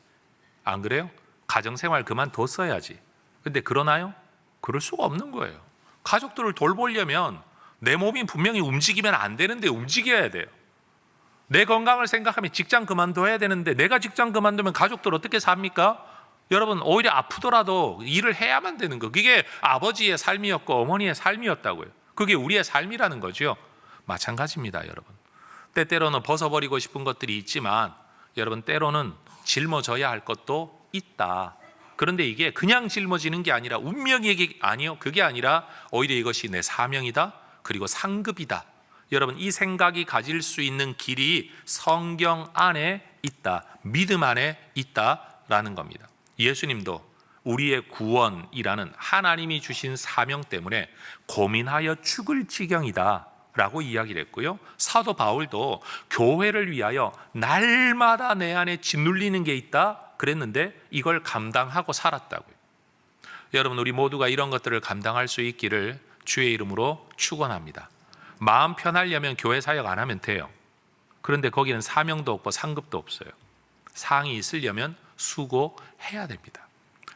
안 그래요? 가정생활 그만뒀어야지. 근데 그러나요? 그럴 수가 없는 거예요. 가족들을 돌보려면 내 몸이 분명히 움직이면 안 되는데 움직여야 돼요. 내 건강을 생각하면 직장 그만둬야 되는데, 내가 직장 그만두면 가족들 어떻게 삽니까? 여러분, 오히려 아프더라도 일을 해야만 되는 거, 그게 아버지의 삶이었고 어머니의 삶이었다고요. 그게 우리의 삶이라는 거죠. 마찬가지입니다, 여러분. 때때로는 벗어버리고 싶은 것들이 있지만 여러분, 때로는 짊어져야 할 것도 있다. 그런데 이게 그냥 짊어지는 게 아니라 운명이 아니요, 그게 아니라 오히려 이것이 내 사명이다, 그리고 상급이다. 여러분, 이 생각이 가질 수 있는 길이 성경 안에 있다, 믿음 안에 있다라는 겁니다. 예수님도 우리의 구원이라는 하나님이 주신 사명 때문에 고민하여 죽을 지경이다 라고 이야기를 했고요, 사도 바울도 교회를 위하여 날마다 내 안에 짓눌리는 게 있다 그랬는데 이걸 감당하고 살았다고요. 여러분, 우리 모두가 이런 것들을 감당할 수 있기를 주의 이름으로 축원합니다. 마음 편하려면 교회 사역 안 하면 돼요. 그런데 거기는 사명도 없고 상급도 없어요. 상이 있으려면 수고해야 됩니다.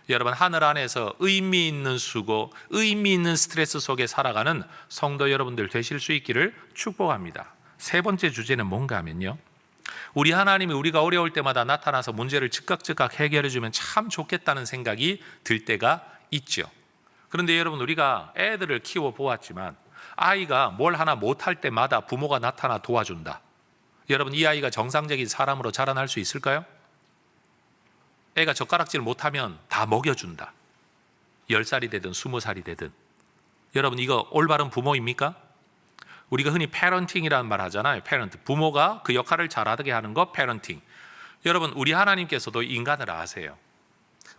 여러분, 하늘 안에서 의미 있는 수고, 의미 있는 스트레스 속에 살아가는 성도 여러분들 되실 수 있기를 축복합니다. 세 번째 주제는 뭔가 하면요, 우리 하나님이 우리가 어려울 때마다 나타나서 문제를 즉각 해결해 주면 참 좋겠다는 생각이 들 때가 있죠. 그런데 여러분, 우리가 애들을 키워 보았지만 아이가 뭘 하나 못할 때마다 부모가 나타나 도와준다. 여러분, 이 아이가 정상적인 사람으로 자라날 수 있을까요? 애가 젓가락질 못하면 다 먹여준다. 10살이 되든 20살이 되든. 여러분, 이거 올바른 부모입니까? 우리가 흔히 패런팅이라는 말 하잖아요. 패런트, 부모가 그 역할을 잘하게 하는 거 패런팅. 여러분, 우리 하나님께서도 인간을 아세요.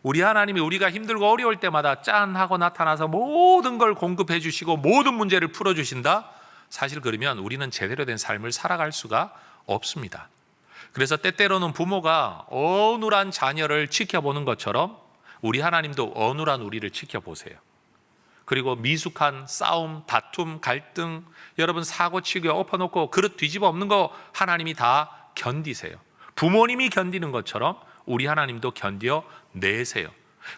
우리 하나님이 우리가 힘들고 어려울 때마다 짠 하고 나타나서 모든 걸 공급해 주시고 모든 문제를 풀어주신다? 사실 그러면 우리는 제대로 된 삶을 살아갈 수가 없습니다. 그래서 때때로는 부모가 어눌한 자녀를 지켜보는 것처럼 우리 하나님도 어눌한 우리를 지켜보세요. 그리고 미숙한 싸움, 다툼, 갈등, 여러분 사고치기 엎어놓고 그릇 뒤집어 엎는 거 하나님이 다 견디세요. 부모님이 견디는 것처럼 우리 하나님도 견뎌내세요.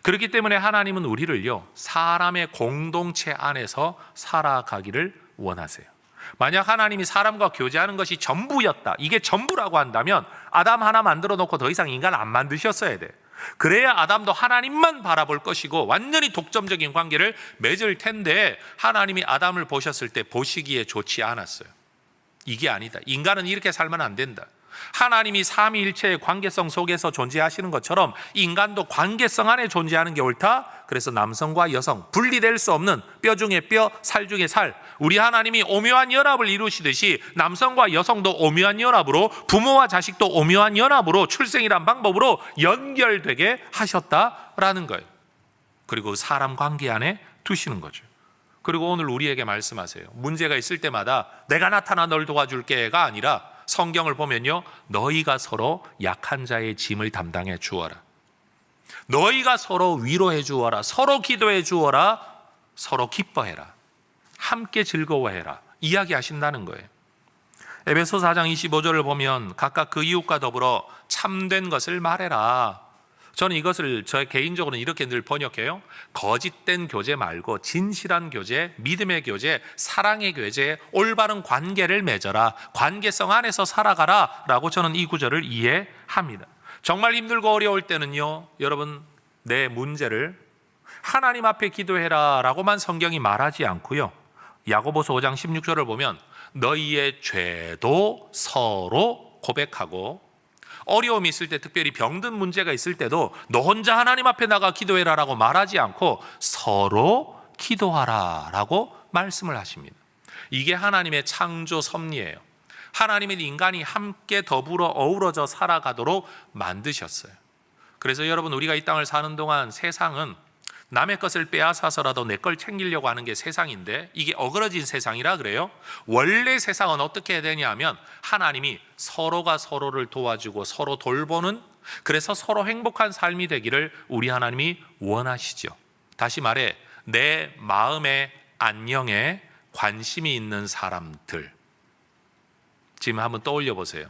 그렇기 때문에 하나님은 우리를요, 사람의 공동체 안에서 살아가기를 원하세요. 만약 하나님이 사람과 교제하는 것이 전부였다, 이게 전부라고 한다면 아담 하나 만들어 놓고 더 이상 인간 안 만드셨어야 돼. 그래야 아담도 하나님만 바라볼 것이고 완전히 독점적인 관계를 맺을 텐데, 하나님이 아담을 보셨을 때 보시기에 좋지 않았어요. 이게 아니다. 인간은 이렇게 살면 안 된다. 하나님이 삼위일체의 관계성 속에서 존재하시는 것처럼 인간도 관계성 안에 존재하는 게 옳다. 그래서 남성과 여성, 분리될 수 없는 뼈 중에 뼈, 살 중에 살, 우리 하나님이 오묘한 연합을 이루시듯이 남성과 여성도 오묘한 연합으로, 부모와 자식도 오묘한 연합으로, 출생이란 방법으로 연결되게 하셨다라는 거예요. 그리고 사람 관계 안에 두시는 거죠. 그리고 오늘 우리에게 말씀하세요. 문제가 있을 때마다 내가 나타나 널 도와줄게가 아니라 성경을 보면요, 너희가 서로 약한 자의 짐을 담당해 주어라. 너희가 서로 위로해 주어라. 서로 기도해 주어라. 서로 기뻐해라. 함께 즐거워해라. 이야기하신다는 거예요. 에베소 4장 25절을 보면 각각 그 이웃과 더불어 참된 것을 말해라. 저는 이것을 저 개인적으로는 이렇게 늘 번역해요. 거짓된 교제 말고 진실한 교제, 믿음의 교제, 사랑의 교제, 올바른 관계를 맺어라. 관계성 안에서 살아가라 라고 저는 이 구절을 이해합니다. 정말 힘들고 어려울 때는요, 여러분, 내 문제를 하나님 앞에 기도해라 라고만 성경이 말하지 않고요, 야고보서 5장 16절을 보면 너희의 죄도 서로 고백하고, 어려움이 있을 때, 특별히 병든 문제가 있을 때도 너 혼자 하나님 앞에 나가 기도해라 라고 말하지 않고 서로 기도하라 라고 말씀을 하십니다. 이게 하나님의 창조 섭리예요. 하나님은 인간이 함께 더불어 어우러져 살아가도록 만드셨어요. 그래서 여러분, 우리가 이 땅을 사는 동안 세상은 남의 것을 빼앗아서라도 내 걸 챙기려고 하는 게 세상인데, 이게 어그러진 세상이라 그래요. 원래 세상은 어떻게 해야 되냐면 하나님이 서로가 서로를 도와주고 서로 돌보는, 그래서 서로 행복한 삶이 되기를 우리 하나님이 원하시죠. 다시 말해, 내 마음의 안녕에 관심이 있는 사람들, 지금 한번 떠올려 보세요.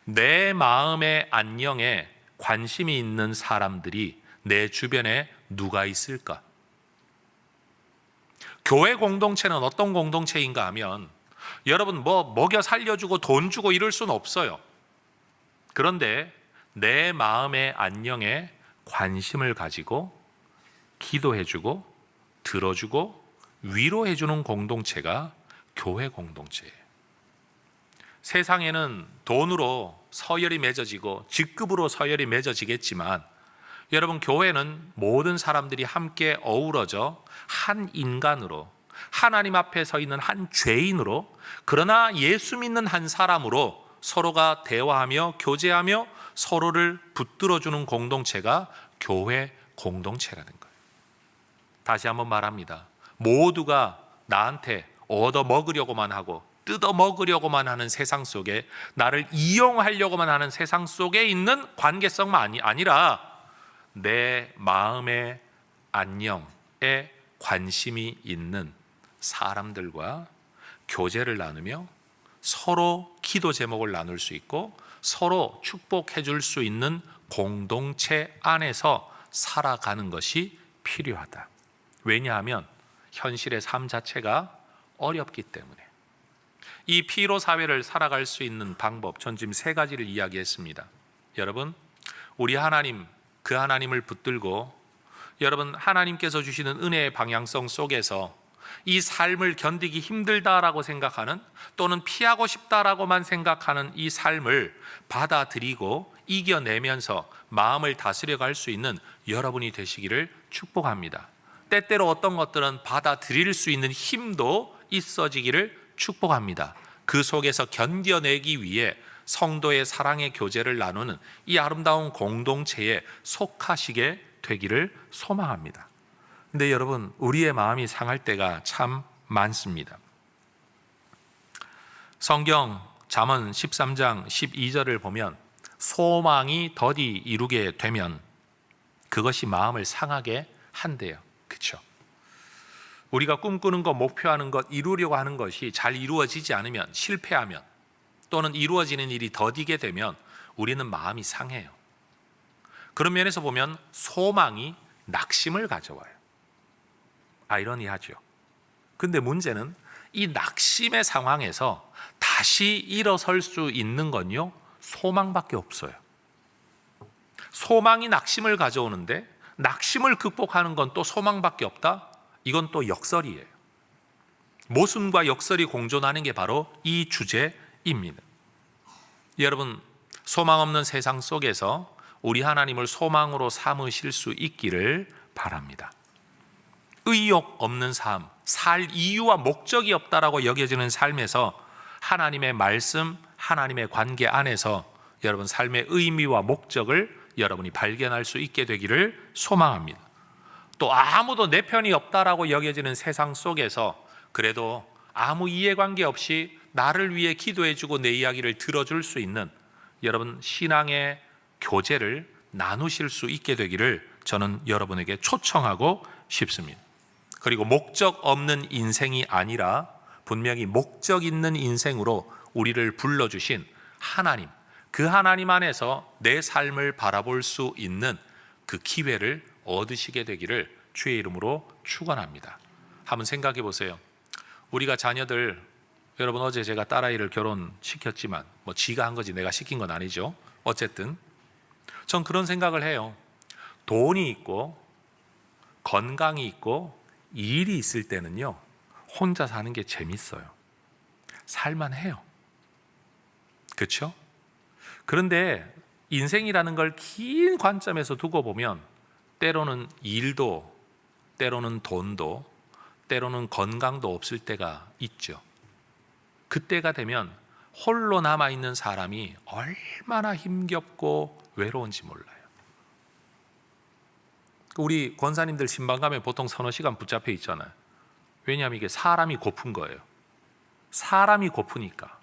내 마음의 안녕에 관심이 있는 사람들이 내 주변에 누가 있을까? 교회 공동체는 어떤 공동체인가 하면, 여러분 먹여 살려주고 돈 주고 이럴 수는 없어요. 그런데 내 마음의 안녕에 관심을 가지고 기도해주고 들어주고 위로해주는 공동체가 교회 공동체예요. 세상에는 돈으로 서열이 맺어지고 직급으로 서열이 맺어지겠지만, 여러분, 교회는 모든 사람들이 함께 어우러져 한 인간으로, 하나님 앞에 서 있는 한 죄인으로, 그러나 예수 믿는 한 사람으로 서로가 대화하며 교제하며 서로를 붙들어주는 공동체가 교회 공동체라는 거예요. 다시 한번 말합니다. 모두가 나한테 얻어 먹으려고만 하고 뜯어 먹으려고만 하는 세상 속에, 나를 이용하려고만 하는 세상 속에 있는 관계성만 아니라 내 마음의 안녕에 관심이 있는 사람들과 교제를 나누며 서로 기도 제목을 나눌 수 있고 서로 축복해 줄 수 있는 공동체 안에서 살아가는 것이 필요하다. 왜냐하면 현실의 삶 자체가 어렵기 때문에. 이 피로 사회를 살아갈 수 있는 방법, 전 지금 3가지를 이야기했습니다. 여러분, 우리 하나님, 그 하나님을 붙들고, 여러분, 하나님께서 주시는 은혜의 방향성 속에서 이 삶을 견디기 힘들다라고 생각하는, 또는 피하고 싶다라고만 생각하는 이 삶을 받아들이고 이겨내면서 마음을 다스려갈 수 있는 여러분이 되시기를 축복합니다. 때때로 어떤 것들은 받아들일 수 있는 힘도 있어지기를 축복합니다. 그 속에서 견뎌내기 위해 성도의 사랑의 교제를 나누는 이 아름다운 공동체에 속하시게 되기를 소망합니다. 근데 여러분, 우리의 마음이 상할 때가 참 많습니다. 성경 잠언 13장 12절을 보면 소망이 더디 이루게 되면 그것이 마음을 상하게 한대요. 그렇죠? 우리가 꿈꾸는 것, 목표하는 것, 이루려고 하는 것이 잘 이루어지지 않으면, 실패하면, 또는 이루어지는 일이 더디게 되면 우리는 마음이 상해요. 그런 면에서 보면 소망이 낙심을 가져와요. 아이러니하죠. 근데 문제는 이 낙심의 상황에서 다시 일어설 수 있는 건요, 소망밖에 없어요. 소망이 낙심을 가져오는데 낙심을 극복하는 건 또 소망밖에 없다? 이건 또 역설이에요. 모순과 역설이 공존하는 게 바로 이 주제입니다. 여러분, 소망 없는 세상 속에서 우리 하나님을 소망으로 삼으실 수 있기를 바랍니다. 의욕 없는 삶, 살 이유와 목적이 없다라고 여겨지는 삶에서 하나님의 말씀, 하나님의 관계 안에서 여러분 삶의 의미와 목적을 여러분이 발견할 수 있게 되기를 소망합니다. 또 아무도 내 편이 없다라고 여겨지는 세상 속에서 그래도 아무 이해관계 없이 나를 위해 기도해주고 내 이야기를 들어줄 수 있는 여러분 신앙의 교제를 나누실 수 있게 되기를 저는 여러분에게 초청하고 싶습니다. 그리고 목적 없는 인생이 아니라 분명히 목적 있는 인생으로 우리를 불러주신 하나님, 그 하나님 안에서 내 삶을 바라볼 수 있는 그 기회를 얻으시게 되기를 주의 이름으로 축원합니다. 한번 생각해 보세요. 우리가 자녀들, 여러분 어제 제가 딸아이를 결혼시켰지만 지가 한 거지 내가 시킨 건 아니죠. 어쨌든 전 그런 생각을 해요. 돈이 있고 건강이 있고 일이 있을 때는요, 혼자 사는 게 재밌어요. 살만해요. 그렇죠? 그런데 인생이라는 걸 긴 관점에서 두고 보면 때로는 일도, 때로는 돈도, 때로는 건강도 없을 때가 있죠. 그때가 되면 홀로 남아있는 사람이 얼마나 힘겹고 외로운지 몰라요. 우리 권사님들 신방 가면 보통 서너 시간 붙잡혀 있잖아요. 왜냐하면 이게 사람이 고픈 거예요. 사람이 고프니까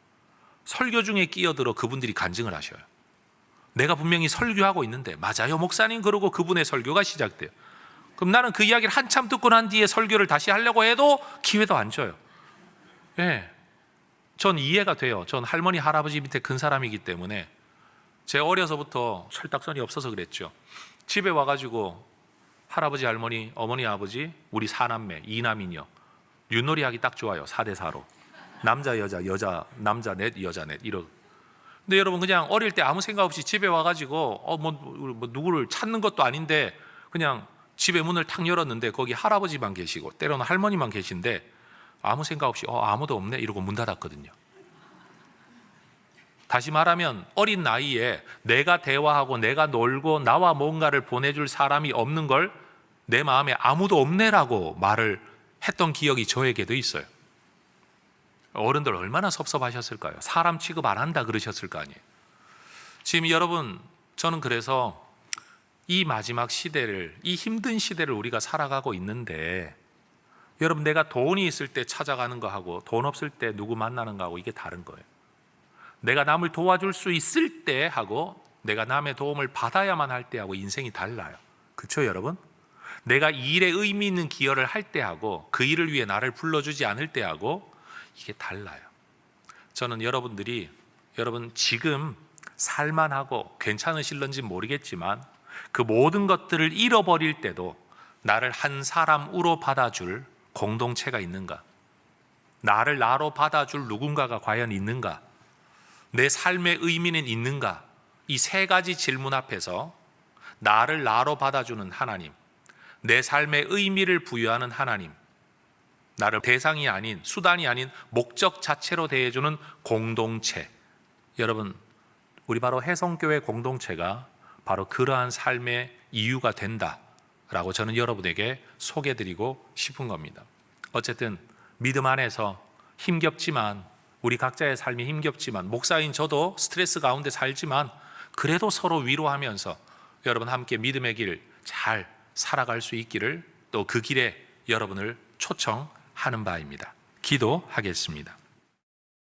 설교 중에 끼어들어 그분들이 간증을 하셔요. 내가 분명히 설교하고 있는데 맞아요 목사님 그러고 그분의 설교가 시작돼요. 그럼 나는 그 이야기를 한참 듣고 난 뒤에 설교를 다시 하려고 해도 기회도 안 줘요. 예, 전 이해가 돼요. 전 할머니 할아버지 밑에 큰 사람이기 때문에 제가 어려서부터 철딱선이 없어서 그랬죠. 집에 와가지고 할아버지 할머니 어머니 아버지 우리 사남매 이남이녀 윷놀이 하기 딱 좋아요. 4대4로 남자 여자 여자 남자 넷 여자 넷 이러. 근데 여러분 그냥 어릴 때 아무 생각 없이 집에 와가지고 누구를 찾는 것도 아닌데 그냥 집에 문을 탁 열었는데 거기 할아버지만 계시고 때로는 할머니만 계신데 아무 생각 없이 아무도 없네 이러고 문 닫았거든요. 다시 말하면 어린 나이에 내가 대화하고 내가 놀고 나와 뭔가를 보내줄 사람이 없는 걸 내 마음에 아무도 없네라고 말을 했던 기억이 저에게도 있어요. 어른들 얼마나 섭섭하셨을까요? 사람 취급 안 한다 그러셨을 거 아니에요. 지금 여러분 저는 그래서 이 마지막 시대를, 이 힘든 시대를 우리가 살아가고 있는데 여러분 내가 돈이 있을 때 찾아가는 거하고 돈 없을 때 누구 만나는 거하고 이게 다른 거예요. 내가 남을 도와줄 수 있을 때 하고 내가 남의 도움을 받아야만 할 때하고 인생이 달라요. 그렇죠 여러분? 내가 이 일에 의미 있는 기여를 할 때하고 그 일을 위해 나를 불러주지 않을 때하고 이게 달라요. 저는 여러분들이 여러분 지금 살만하고 괜찮으실런지 모르겠지만 그 모든 것들을 잃어버릴 때도 나를 한 사람으로 받아줄 공동체가 있는가? 나를 나로 받아줄 누군가가 과연 있는가? 내 삶의 의미는 있는가? 이 세 가지 질문 앞에서 나를 나로 받아주는 하나님, 내 삶의 의미를 부여하는 하나님, 나를 대상이 아닌 수단이 아닌 목적 자체로 대해주는 공동체. 여러분 우리 바로 해성교회 공동체가 바로 그러한 삶의 이유가 된다라고 저는 여러분에게 소개해드리고 싶은 겁니다. 어쨌든 믿음 안에서 힘겹지만 우리 각자의 삶이 힘겹지만 목사인 저도 스트레스 가운데 살지만 그래도 서로 위로하면서 여러분 함께 믿음의 길 잘 살아갈 수 있기를 또 그 길에 여러분을 초청하는 바입니다. 기도하겠습니다.